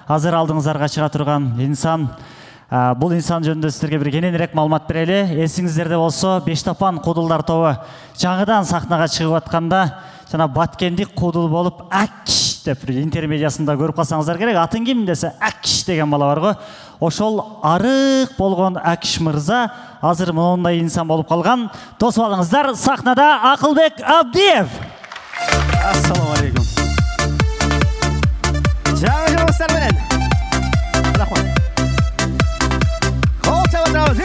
Азыр алдыңыздарга чыга турган инсан, бул инсан жөнүндө сиздерге бир кененирээк маалымат берели. Эсиңиздерде болсо, Бештапан куудулдар тобу жаңыдан сахнага чыгып атканда, жана Баткендик куудул болуп Акиш деп интермедиясында көрүп калсаңыздар керек. Атын ким десе Акиш деген бала бар го. Ошол арык болгон Акиш мырза азыр мондай инсан болуп калган. Тосуп алыңыздар, сахнада Акылбек Абдиев. Ассаламу алейкум. Жаңы жылыңыздар менен. Рахмат. Қол чабып отырамыз.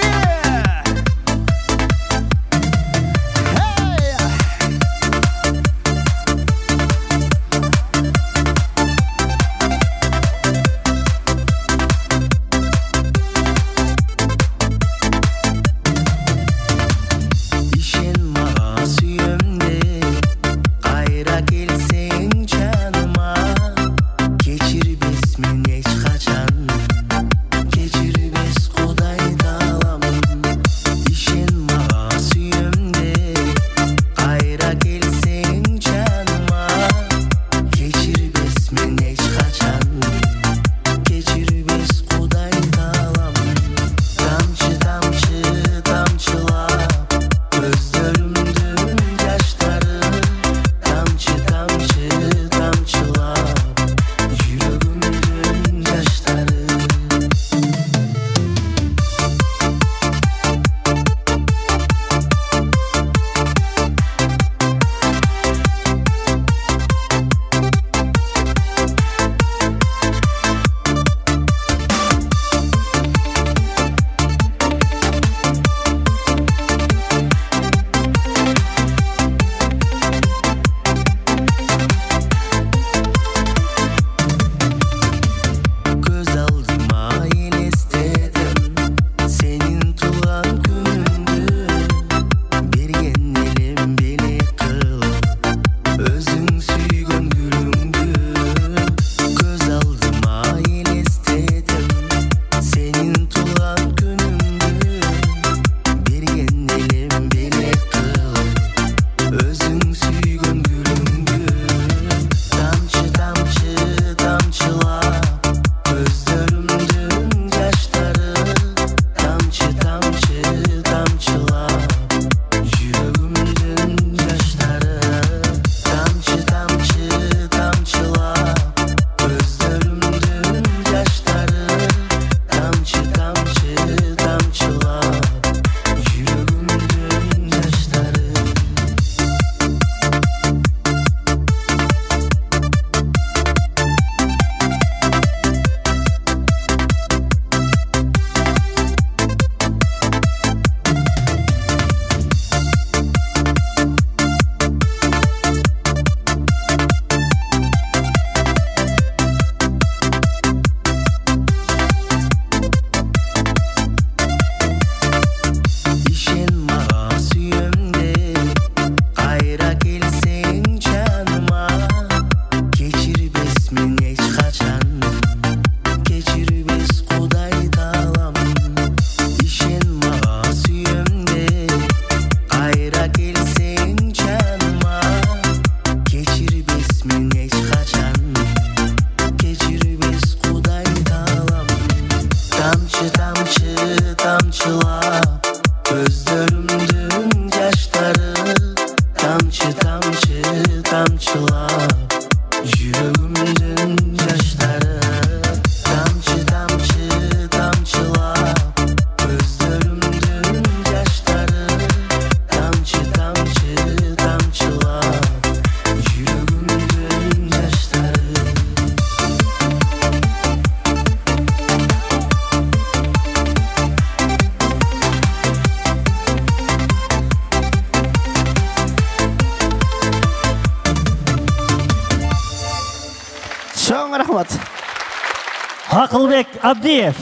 Акылбек Абдиев.